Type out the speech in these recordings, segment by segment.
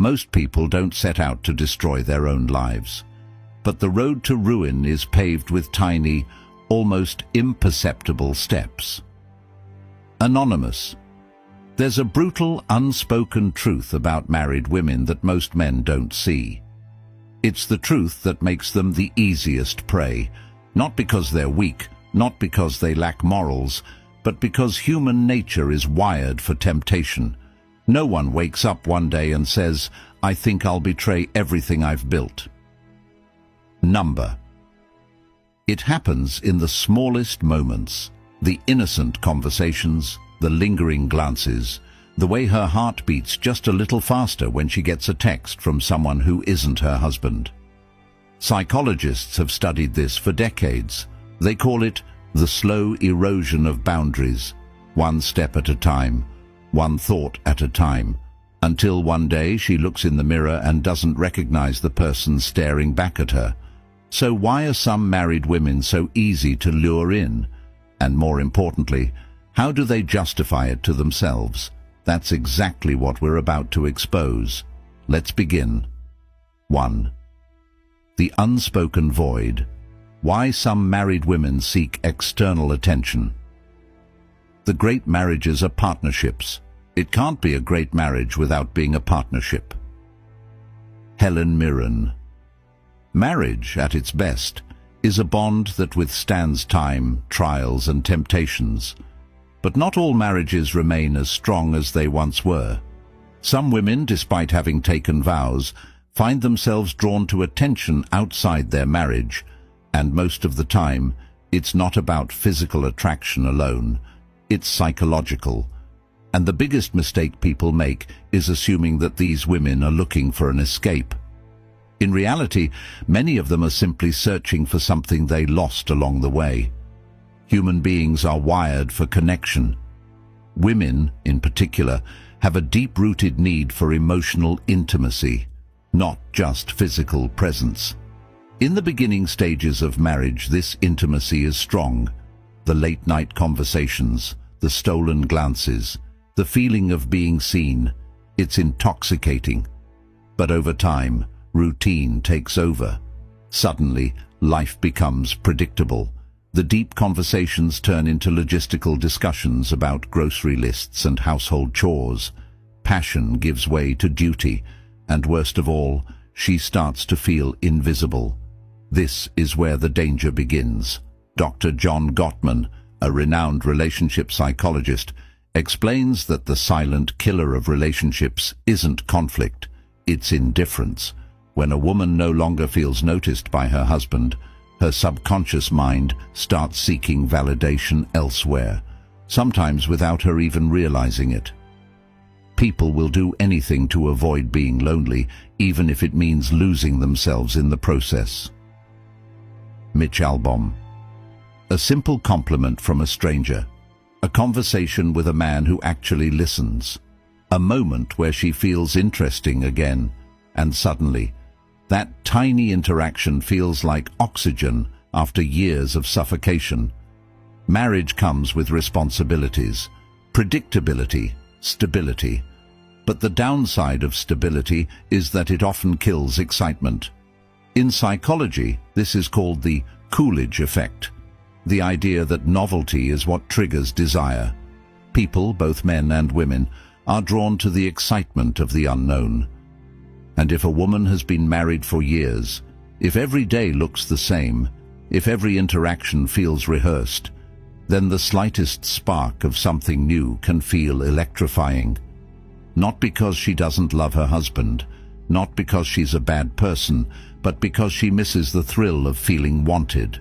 Most people don't set out to destroy their own lives. But the road to ruin is paved with tiny, almost imperceptible steps. Anonymous. There's a brutal, unspoken truth about married women that most men don't see. It's the truth that makes them the easiest prey, not because they're weak, not because they lack morals, but because human nature is wired for temptation. No one wakes up one day and says, "I think I'll betray everything I've built." Number. It happens in the smallest moments, the innocent conversations, the lingering glances, the way her heart beats just a little faster when she gets a text from someone who isn't her husband. Psychologists have studied this for decades. They call it the slow erosion of boundaries, one step at a time, one thought at a time, until one day she looks in the mirror and doesn't recognize the person staring back at her. So why are some married women so easy to lure in? And more importantly, how do they justify it to themselves? That's exactly what we're about to expose. Let's begin. 1. The unspoken void. Why some married women seek external attention. The great marriages are partnerships. It can't be a great marriage without being a partnership. Helen Mirren. Marriage, at its best, is a bond that withstands time, trials, and temptations. But not all marriages remain as strong as they once were. Some women, despite having taken vows, find themselves drawn to attention outside their marriage, and most of the time, it's not about physical attraction alone, it's psychological. And the biggest mistake people make is assuming that these women are looking for an escape. In reality, many of them are simply searching for something they lost along the way. Human beings are wired for connection. Women, in particular, have a deep-rooted need for emotional intimacy, not just physical presence. In the beginning stages of marriage, this intimacy is strong. The late-night conversations, the stolen glances, the feeling of being seen, it's intoxicating. But over time, routine takes over. Suddenly, life becomes predictable. The deep conversations turn into logistical discussions about grocery lists and household chores. Passion gives way to duty, and worst of all, she starts to feel invisible. This is where the danger begins. Dr. John Gottman, a renowned relationship psychologist, explains that the silent killer of relationships isn't conflict, it's indifference. When a woman no longer feels noticed by her husband, her subconscious mind starts seeking validation elsewhere, sometimes without her even realizing it. People will do anything to avoid being lonely, even if it means losing themselves in the process. Mitch Albom. A simple compliment from a stranger. A conversation with a man who actually listens. A moment where she feels interesting again, and suddenly, that tiny interaction feels like oxygen after years of suffocation. Marriage comes with responsibilities, predictability, stability. But the downside of stability is that it often kills excitement. In psychology, this is called the Coolidge effect, the idea that novelty is what triggers desire. People, both men and women, are drawn to the excitement of the unknown. And if a woman has been married for years, if every day looks the same, if every interaction feels rehearsed, then the slightest spark of something new can feel electrifying. Not because she doesn't love her husband, not because she's a bad person, but because she misses the thrill of feeling wanted.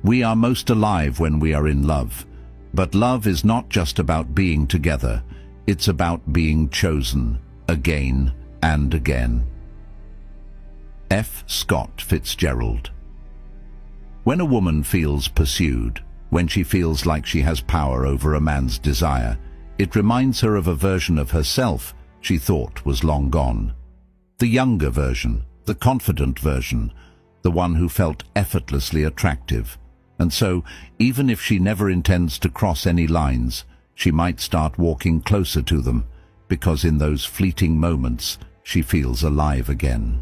We are most alive when we are in love, but love is not just about being together, it's about being chosen, again and again. F. Scott Fitzgerald. When a woman feels pursued, when she feels like she has power over a man's desire, it reminds her of a version of herself she thought was long gone. The younger version, the confident version, the one who felt effortlessly attractive. And so, even if she never intends to cross any lines, she might start walking closer to them, because in those fleeting moments, she feels alive again.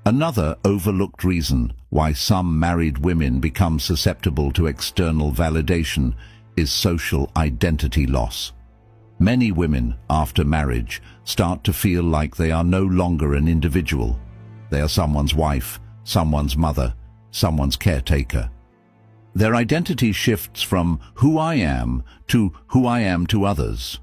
Another overlooked reason why some married women become susceptible to external validation is social identity loss. Many women, after marriage, start to feel like they are no longer an individual. They are someone's wife, someone's mother, someone's caretaker. Their identity shifts from who I am to who I am to others.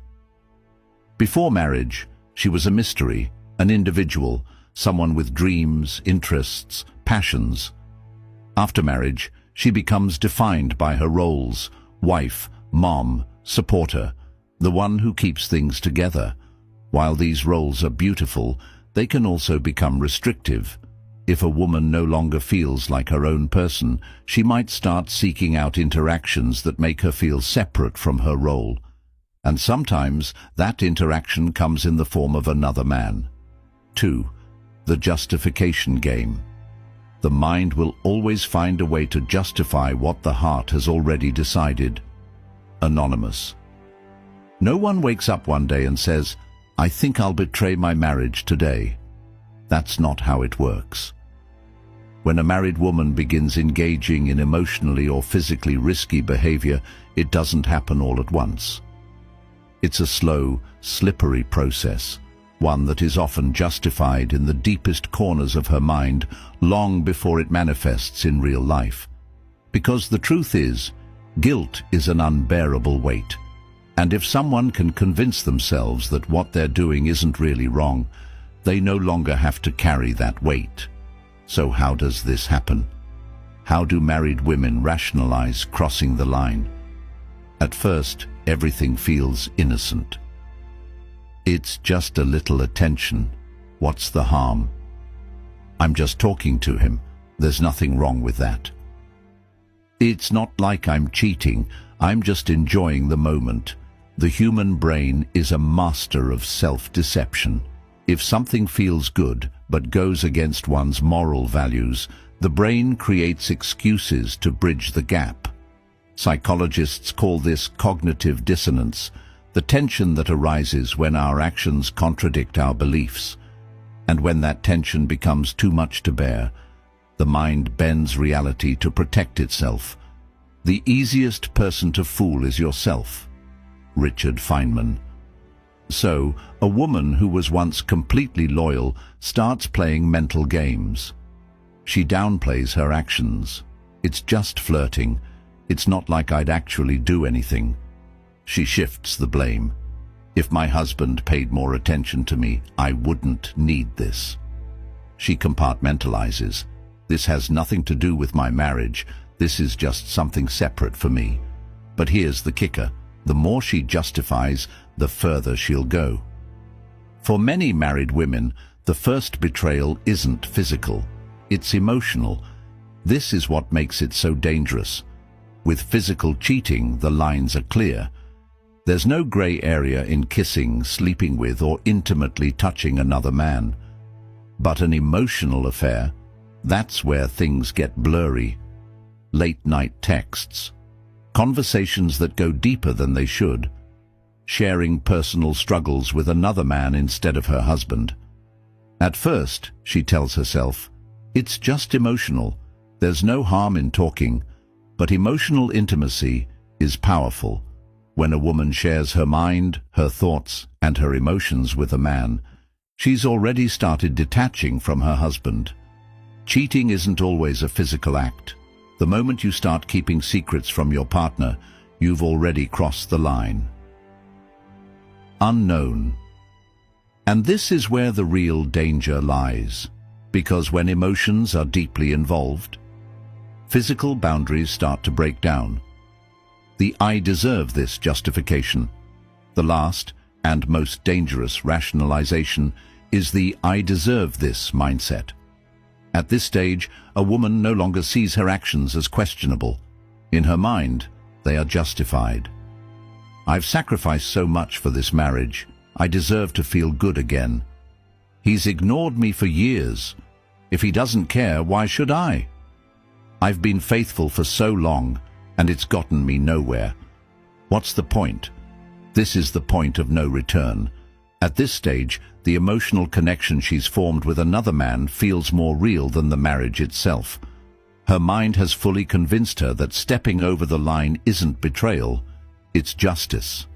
Before marriage, she was a mystery, an individual, someone with dreams, interests, passions. After marriage, she becomes defined by her roles: wife, mom, supporter, the one who keeps things together. While these roles are beautiful, they can also become restrictive. If a woman no longer feels like her own person, she might start seeking out interactions that make her feel separate from her role. And sometimes that interaction comes in the form of another man. 2. The justification game. The mind will always find a way to justify what the heart has already decided. Anonymous. No one wakes up one day and says, "I think I'll betray my marriage today." That's not how it works. When a married woman begins engaging in emotionally or physically risky behavior, it doesn't happen all at once. It's a slow, slippery process, one that is often justified in the deepest corners of her mind long before it manifests in real life. Because the truth is, guilt is an unbearable weight. And if someone can convince themselves that what they're doing isn't really wrong, they no longer have to carry that weight. So how does this happen? How do married women rationalize crossing the line? At first, everything feels innocent. It's just a little attention. What's the harm? I'm just talking to him. There's nothing wrong with that. It's not like I'm cheating. I'm just enjoying the moment. The human brain is a master of self-deception. If something feels good but goes against one's moral values, the brain creates excuses to bridge the gap. Psychologists call this cognitive dissonance, the tension that arises when our actions contradict our beliefs. And when that tension becomes too much to bear, the mind bends reality to protect itself. The easiest person to fool is yourself. Richard Feynman. So, a woman who was once completely loyal starts playing mental games. She downplays her actions. It's just flirting. It's not like I'd actually do anything. She shifts the blame. If my husband paid more attention to me, I wouldn't need this. She compartmentalizes. This has nothing to do with my marriage. This is just something separate for me. But here's the kicker. The more she justifies, the further she'll go. For many married women, the first betrayal isn't physical. It's emotional. This is what makes it so dangerous. With physical cheating, the lines are clear. There's no gray area in kissing, sleeping with, or intimately touching another man. But an emotional affair, that's where things get blurry. Late-night texts, conversations that go deeper than they should, sharing personal struggles with another man instead of her husband. At first, she tells herself, it's just emotional. There's no harm in talking. But emotional intimacy is powerful. When a woman shares her mind, her thoughts, and her emotions with a man, she's already started detaching from her husband. Cheating isn't always a physical act. The moment you start keeping secrets from your partner, you've already crossed the line. Unknown. And this is where the real danger lies, because when emotions are deeply involved, physical boundaries start to break down. The "I deserve this" justification. The last and most dangerous rationalization is the "I deserve this" mindset. At this stage, a woman no longer sees her actions as questionable. In her mind, they are justified. I've sacrificed so much for this marriage. I deserve to feel good again. He's ignored me for years. If he doesn't care, why should I? I've been faithful for so long, and it's gotten me nowhere. What's the point? This is the point of no return. At this stage, The emotional connection she's formed with another man feels more real than the marriage itself. Her mind has fully convinced her that stepping over the line isn't betrayal, it's justice.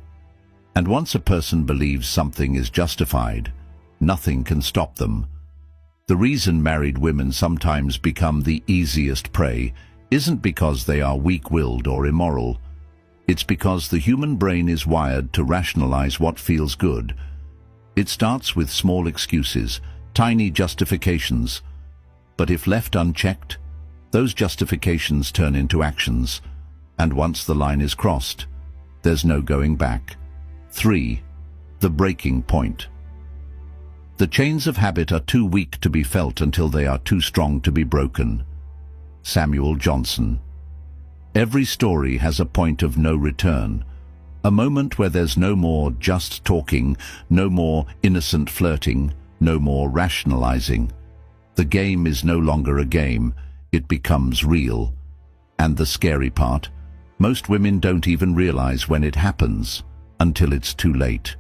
And once a person believes something is justified, nothing can stop them. The reason married women sometimes become the easiest prey isn't because they are weak-willed or immoral. It's because the human brain is wired to rationalize what feels good. It starts with small excuses, tiny justifications. But if left unchecked, those justifications turn into actions. And once the line is crossed, there's no going back. 3. The breaking point. The chains of habit are too weak to be felt until they are too strong to be broken. Samuel Johnson. Every story has a point of no return, a moment where there's no more just talking, no more innocent flirting, no more rationalizing. The game is no longer a game, it becomes real. And the scary part, most women don't even realize when it happens, until it's too late.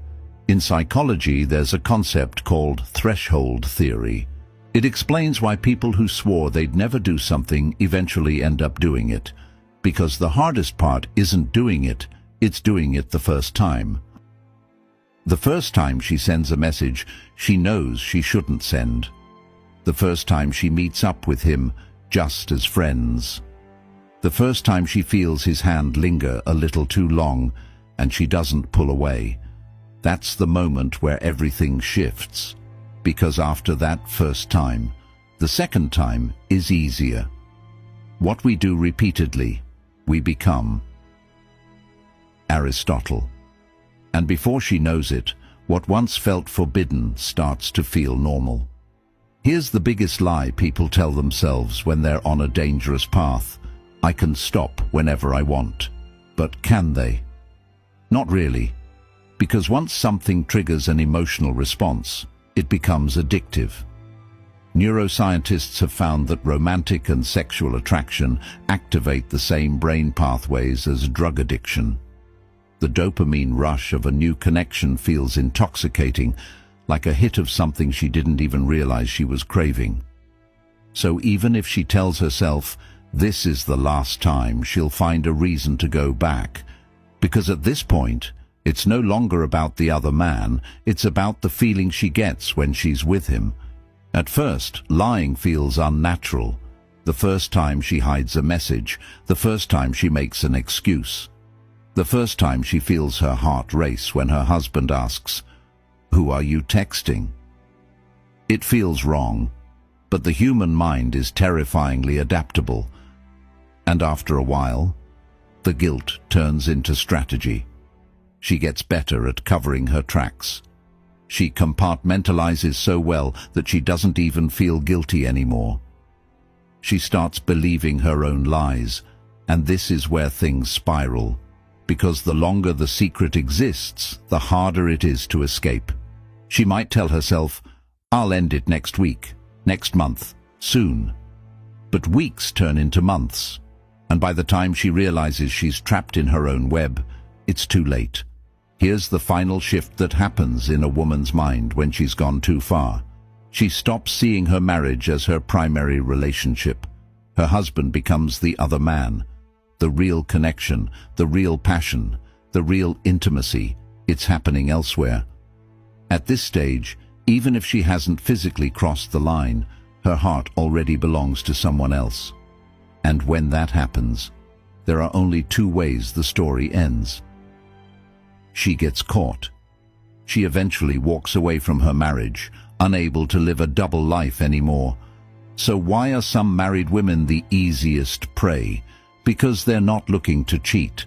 In psychology, there's a concept called threshold theory. It explains why people who swore they'd never do something eventually end up doing it. Because the hardest part isn't doing it, it's doing it the first time. The first time she sends a message she knows she shouldn't send. The first time she meets up with him just as friends. The first time she feels his hand linger a little too long and she doesn't pull away. That's the moment where everything shifts. Because after that first time, the second time is easier. What we do repeatedly, we become. Aristotle. And before she knows it, what once felt forbidden starts to feel normal. Here's the biggest lie people tell themselves when they're on a dangerous path. I can stop whenever I want. But can they? Not really. Because once something triggers an emotional response, it becomes addictive. Neuroscientists have found that romantic and sexual attraction activate the same brain pathways as drug addiction. The dopamine rush of a new connection feels intoxicating, like a hit of something she didn't even realize she was craving. So even if she tells herself, this is the last time, she'll find a reason to go back. Because at this point, it's no longer about the other man, it's about the feeling she gets when she's with him. At first, lying feels unnatural. The first time she hides a message, the first time she makes an excuse. The first time she feels her heart race when her husband asks, "Who are you texting?" It feels wrong, but the human mind is terrifyingly adaptable. And after a while, the guilt turns into strategy. She gets better at covering her tracks. She compartmentalizes so well that she doesn't even feel guilty anymore. She starts believing her own lies, and this is where things spiral. Because the longer the secret exists, the harder it is to escape. She might tell herself, I'll end it next week, next month, soon. But weeks turn into months, and by the time she realizes she's trapped in her own web, it's too late. Here's the final shift that happens in a woman's mind when she's gone too far. She stops seeing her marriage as her primary relationship. Her husband becomes the other man. The real connection, the real passion, the real intimacy, it's happening elsewhere. At this stage, even if she hasn't physically crossed the line, her heart already belongs to someone else. And when that happens, there are only two ways the story ends. She gets caught. She eventually walks away from her marriage, unable to live a double life anymore. So why are some married women the easiest prey? Because they're not looking to cheat.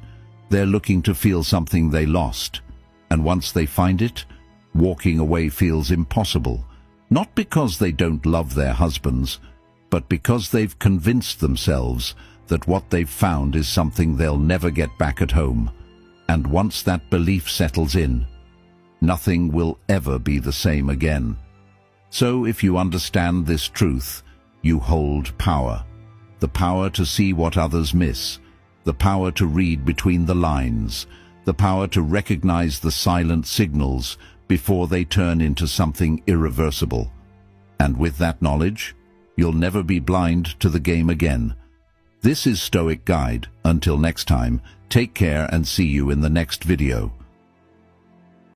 They're looking to feel something they lost. And once they find it, walking away feels impossible. Not because they don't love their husbands, but because they've convinced themselves that what they've found is something they'll never get back at home. And once that belief settles in, nothing will ever be the same again. So if you understand this truth, you hold power. The power to see what others miss, the power to read between the lines, the power to recognize the silent signals before they turn into something irreversible. And with that knowledge, you'll never be blind to the game again. This is Stoic Guide. Until next time, take care and see you in the next video.